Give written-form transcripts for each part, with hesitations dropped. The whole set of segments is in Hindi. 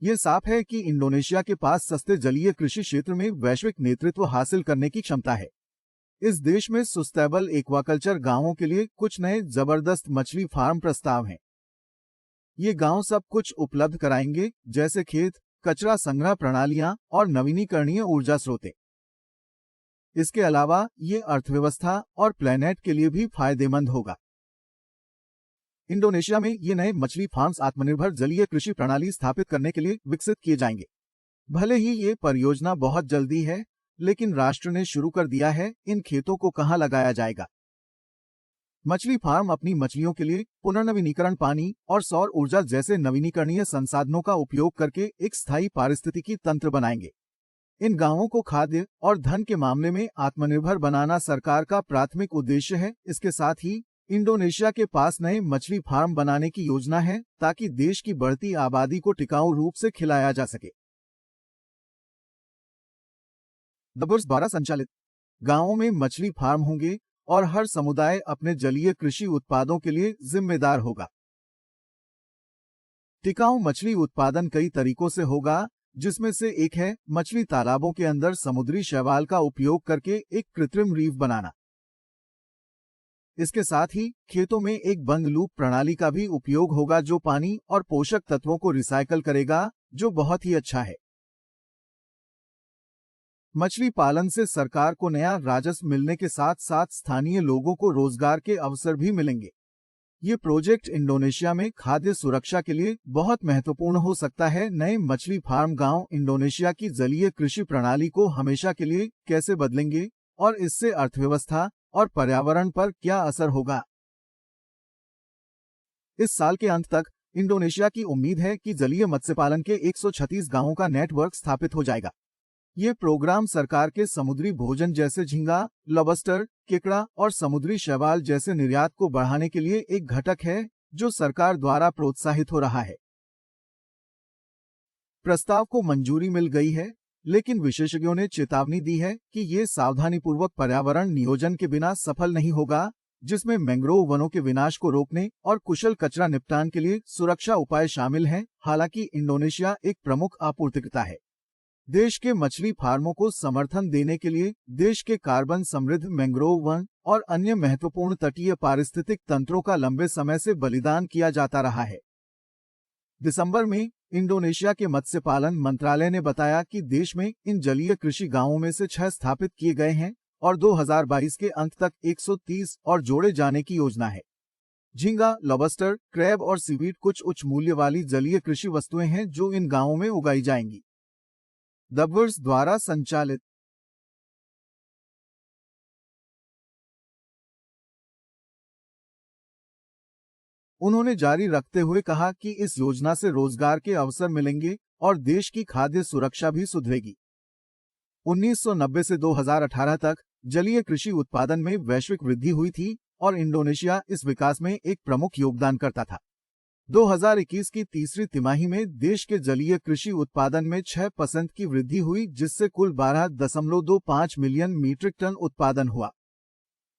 ये साफ है कि इंडोनेशिया के पास सस्ते जलीय कृषि क्षेत्र में वैश्विक नेतृत्व हासिल करने की क्षमता है। इस देश में सस्टेनेबल एक्वाकल्चर गांवों के लिए कुछ नए जबरदस्त मछली फार्म प्रस्ताव हैं। ये गांव सब कुछ उपलब्ध कराएंगे, जैसे खेत, कचरा संग्रह प्रणालियां और नवीनीकरणीय ऊर्जा स्रोतें। इसके अलावा ये अर्थव्यवस्था और प्लेनेट के लिए भी फायदेमंद होगा। इंडोनेशिया में ये नए मछली फार्म्स आत्मनिर्भर जलीय कृषि प्रणाली स्थापित करने के लिए विकसित किए जाएंगे। भले ही ये परियोजना बहुत जल्दी है, लेकिन राष्ट्र ने शुरू कर दिया है। इन खेतों को कहां लगाया जाएगा? मछली फार्म अपनी मछलियों के लिए पुनर्नवीनीकरण, पानी और सौर ऊर्जा जैसे नवीनीकरणीय संसाधनों का उपयोग करके एक स्थायी पारिस्थितिकी तंत्र बनाएंगे। इन गांवों को खाद्य और धन के मामले में आत्मनिर्भर बनाना सरकार का प्राथमिक उद्देश्य है। इसके साथ ही इंडोनेशिया के पास नए मछली फार्म बनाने की योजना है, ताकि देश की बढ़ती आबादी को टिकाऊ रूप से खिलाया जा सके। डबर्स द्वारा संचालित गांवों में मछली फार्म होंगे और हर समुदाय अपने जलीय कृषि उत्पादों के लिए जिम्मेदार होगा। टिकाऊ मछली उत्पादन कई तरीकों से होगा, जिसमें से एक है मछली तालाबों के अंदर समुद्री शैवाल का उपयोग करके एक कृत्रिम रीफ बनाना। इसके साथ ही खेतों में एक बंद लूप प्रणाली का भी उपयोग होगा, जो पानी और पोषक तत्वों को रिसाइकल करेगा, जो बहुत ही अच्छा है। मछली पालन से सरकार को नया राजस्व मिलने के साथ साथ स्थानीय लोगों को रोजगार के अवसर भी मिलेंगे। ये प्रोजेक्ट इंडोनेशिया में खाद्य सुरक्षा के लिए बहुत महत्वपूर्ण हो सकता है। नए मछली फार्म गांव इंडोनेशिया की जलीय कृषि प्रणाली को हमेशा के लिए कैसे बदलेंगे और इससे अर्थव्यवस्था और पर्यावरण पर क्या असर होगा? इस साल के अंत तक इंडोनेशिया की उम्मीद है कि जलीय मत्स्य पालन के 136 गांवों का नेटवर्क स्थापित हो जाएगा। ये प्रोग्राम सरकार के समुद्री भोजन जैसे झींगा, लॉबस्टर, केकड़ा और समुद्री शैवाल जैसे निर्यात को बढ़ाने के लिए एक घटक है, जो सरकार द्वारा प्रोत्साहित हो रहा है। प्रस्ताव को मंजूरी मिल गई है, लेकिन विशेषज्ञों ने चेतावनी दी है कि ये सावधानीपूर्वक पर्यावरण नियोजन के बिना सफल नहीं होगा, जिसमें मैंग्रोव वनों के विनाश को रोकने और कुशल कचरा निपटान के लिए सुरक्षा उपाय शामिल हैं। हालांकि इंडोनेशिया एक प्रमुख आपूर्तिकर्ता है। देश के मछली फार्मों को समर्थन देने के लिए देश के कार्बन समृद्ध मैंग्रोव वन और अन्य महत्वपूर्ण तटीय पारिस्थितिक तंत्रों का लंबे समय से बलिदान किया जाता रहा है। दिसंबर में इंडोनेशिया के मत्स्य पालन मंत्रालय ने बताया कि देश में इन जलीय कृषि गांवों में से 6 स्थापित किए गए हैं और 2022 के अंत तक 130 और जोड़े जाने की योजना है। झींगा, लॉबस्टर, क्रैब और सीवीड कुछ उच्च मूल्य वाली जलीय कृषि वस्तुएं हैं जो इन गांवों में उगाई जाएंगी। डबर्स द्वारा संचालित उन्होंने जारी रखते हुए कहा कि इस योजना से रोजगार के अवसर मिलेंगे और देश की खाद्य सुरक्षा भी सुधरेगी। 1990 से 2018 तक जलीय कृषि उत्पादन में वैश्विक वृद्धि हुई थी और इंडोनेशिया इस विकास में एक प्रमुख योगदानकर्ता था। 2021 की तीसरी तिमाही में देश के जलीय कृषि उत्पादन में 6% की वृद्धि हुई, जिससे कुल 12.25 मिलियन मीट्रिक टन उत्पादन हुआ।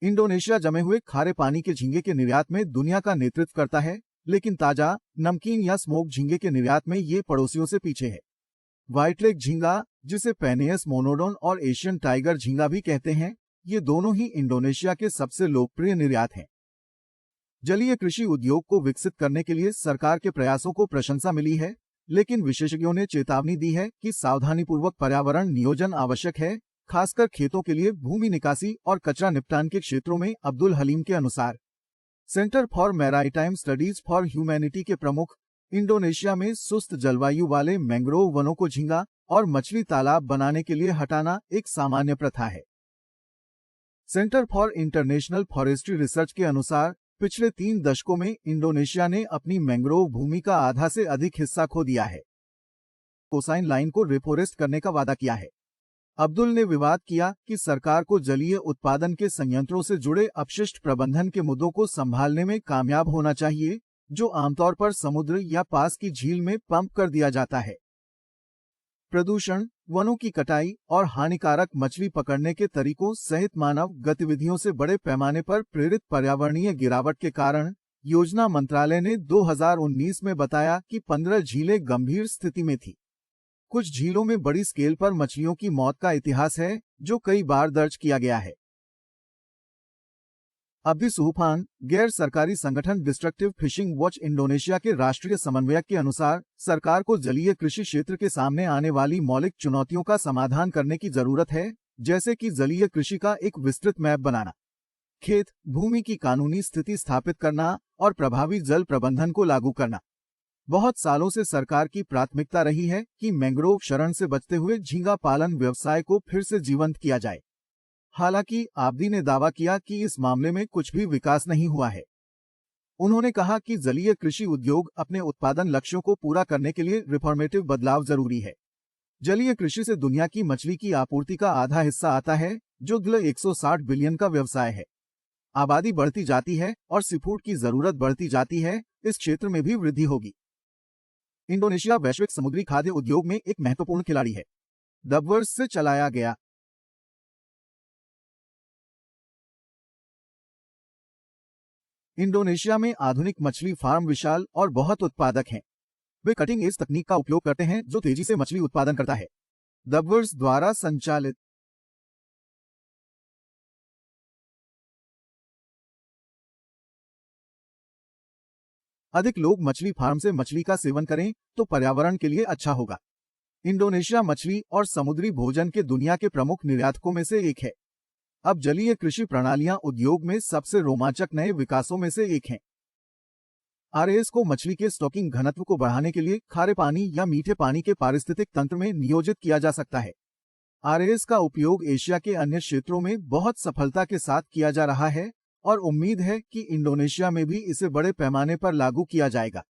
इंडोनेशिया जमे हुए खारे पानी के झींगे के निर्यात में दुनिया का नेतृत्व करता है, लेकिन ताजा, नमकीन या स्मोक झींगे के निर्यात में ये पड़ोसियों से पीछे है। व्हाइटलेग झींगा, जिसे पेनेयस मोनोडोन और एशियन टाइगर झींगा भी कहते हैं, ये दोनों ही इंडोनेशिया के सबसे लोकप्रिय निर्यात हैं। जलीय कृषि उद्योग को विकसित करने के लिए सरकार के प्रयासों को प्रशंसा मिली है, लेकिन विशेषज्ञों ने चेतावनी दी है कि सावधानीपूर्वक पर्यावरण नियोजन आवश्यक है, खासकर खेतों के लिए भूमि निकासी और कचरा निपटान के क्षेत्रों में। अब्दुल हलीम के अनुसार centre for maritime studies for humanity के प्रमुख, इंडोनेशिया में सुस्त जलवायु वाले मैंग्रोव वनों को झींगा और मछली तालाब बनाने के लिए हटाना एक सामान्य प्रथा है। Centre for international forestry research के अनुसार पिछले 3 दशकों में इंडोनेशिया ने अपनी मैंग्रोव भूमि का आधा से अधिक हिस्सा खो दिया है। कोसाइन लाइन को रिफॉरेस्ट करने का वादा किया है। अब्दुल ने विवाद किया कि सरकार को जलीय उत्पादन के संयंत्रों से जुड़े अपशिष्ट प्रबंधन के मुद्दों को संभालने में कामयाब होना चाहिए, जो आमतौर पर समुद्र या पास की झील में पंप कर दिया जाता है। प्रदूषण, वनों की कटाई और हानिकारक मछली पकड़ने के तरीकों सहित मानव गतिविधियों से बड़े पैमाने पर प्रेरित पर्यावरणीय गिरावट के कारण योजना मंत्रालय ने 2019 में बताया कि 15 झीलें गंभीर स्थिति में थी। कुछ झीलों में बड़ी स्केल पर मछलियों की मौत का इतिहास है, जो कई बार दर्ज किया गया है। अब्दी सुहफान, गैर सरकारी संगठन डिस्ट्रक्टिव फिशिंग वॉच इंडोनेशिया के राष्ट्रीय समन्वयक के अनुसार, सरकार को जलीय कृषि क्षेत्र के सामने आने वाली मौलिक चुनौतियों का समाधान करने की जरूरत है, जैसे कि जलीय कृषि का एक विस्तृत मैप बनाना, खेत भूमि की कानूनी स्थिति स्थापित करना और प्रभावी जल प्रबंधन को लागू करना। बहुत सालों से सरकार की प्राथमिकता रही है कि मैंग्रोव शरण से बचते हुए झींगा पालन व्यवसाय को फिर से जीवंत किया जाए। हालांकि आब्दी ने दावा किया कि इस मामले में कुछ भी विकास नहीं हुआ है। उन्होंने कहा कि जलीय कृषि उद्योग अपने उत्पादन लक्ष्यों को पूरा करने के लिए रिफॉर्मेटिव बदलाव जरूरी है। जलीय कृषि से दुनिया की मछली की आपूर्ति का आधा हिस्सा आता है, जो 160 बिलियन का व्यवसाय है। आबादी बढ़ती जाती है और सीफूड की जरूरत बढ़ती जाती है, इस क्षेत्र में भी वृद्धि होगी। इंडोनेशिया वैश्विक समुद्री खाद्य उद्योग में एक महत्वपूर्ण खिलाड़ी है। डबवर्स से चलाया गया। इंडोनेशिया में आधुनिक मछली फार्म विशाल और बहुत उत्पादक हैं। वे कटिंग एज तकनीक का उपयोग करते हैं, जो तेजी से मछली उत्पादन करता है। डबवर्स द्वारा संचालित अधिक लोग मछली फार्म से मछली का सेवन करें तो पर्यावरण के लिए अच्छा होगा। इंडोनेशिया मछली और समुद्री भोजन के दुनिया के प्रमुख निर्यातकों में से एक है। अब जलीय कृषि प्रणालियां उद्योग में सबसे रोमांचक नए विकासों में से एक हैं। आरएएस को मछली के स्टॉकिंग घनत्व को बढ़ाने के लिए खारे पानी या मीठे पानी के पारिस्थितिक तंत्र में नियोजित किया जा सकता है। आरएएस का उपयोग एशिया के अन्य क्षेत्रों में बहुत सफलता के साथ किया जा रहा है और उम्मीद है कि इंडोनेशिया में भी इसे बड़े पैमाने पर लागू किया जाएगा।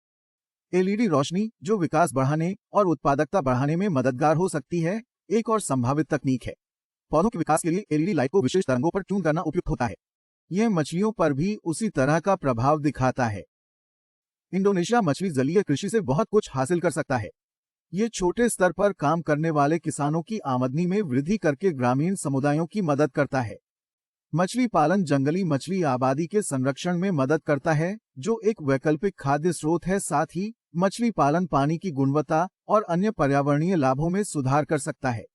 एलईडी रोशनी, जो विकास बढ़ाने और उत्पादकता बढ़ाने में मददगार हो सकती है, एक और संभावित तकनीक है। पौधों के विकास के लिए एलईडी लाइट को विशेष तरंगों पर ट्यून करना उपयुक्त होता है। यह मछलियों पर भी उसी तरह का प्रभाव दिखाता है। इंडोनेशिया मछली जलीय कृषि से बहुत कुछ हासिल कर सकता है। ये छोटे स्तर पर काम करने वाले किसानों की आमदनी में वृद्धि करके ग्रामीण समुदायों की मदद करता है। मछली पालन जंगली मछली आबादी के संरक्षण में मदद करता है, जो एक वैकल्पिक खाद्य स्रोत है। साथ ही मछली पालन पानी की गुणवत्ता और अन्य पर्यावरणीय लाभों में सुधार कर सकता है।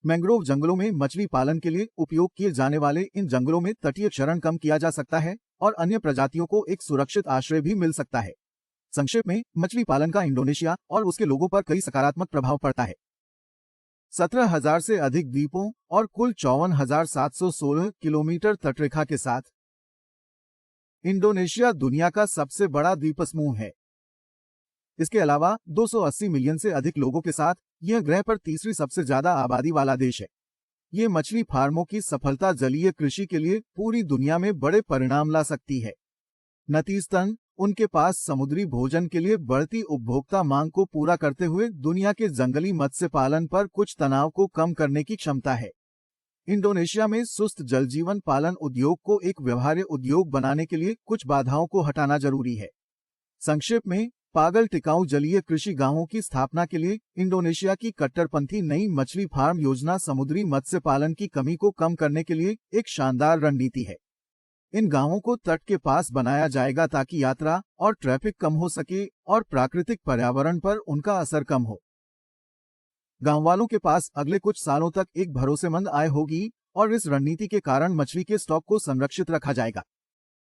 मैंग्रोव जंगलों में मछली पालन के लिए उपयोग किए जाने वाले इन जंगलों में तटीय क्षरण कम किया जा सकता है और अन्य प्रजातियों को एक सुरक्षित आश्रय भी मिल सकता है। संक्षेप में, मछली पालन का इंडोनेशिया और उसके लोगों पर कई सकारात्मक प्रभाव पड़ता है। 17,000 से अधिक द्वीपों और कुल 54,716 किलोमीटर तटरेखा के साथ इंडोनेशिया दुनिया का सबसे बड़ा द्वीपसमूह है। इसके अलावा 280 मिलियन से अधिक लोगों के साथ यह ग्रह पर तीसरी सबसे ज्यादा आबादी वाला देश है। ये मछली फार्मों की सफलता जलीय कृषि के लिए पूरी दुनिया में बड़े परिणाम ला सकती है। नतीजतन, उनके पास समुद्री भोजन के लिए बढ़ती उपभोक्ता मांग को पूरा करते हुए दुनिया के जंगली मत्स्य पालन पर कुछ तनाव को कम करने की क्षमता है। इंडोनेशिया में सुस्त जलजीवन पालन उद्योग को एक व्यवहार्य उद्योग बनाने के लिए कुछ बाधाओं को हटाना जरूरी है। संक्षेप में, पागल टिकाऊ जलीय कृषि गांवों की स्थापना के लिए इंडोनेशिया की कट्टरपंथी नई मछली फार्म योजना समुद्री मत्स्य पालन की कमी को कम करने के लिए एक शानदार रणनीति है। इन गांवों को तट के पास बनाया जाएगा ताकि यात्रा और ट्रैफिक कम हो सके और प्राकृतिक पर्यावरण पर उनका असर कम हो। गांव वालों के पास अगले कुछ सालों तक एक भरोसेमंद आय होगी और इस रणनीति के कारण मछली के स्टॉक को संरक्षित रखा जाएगा।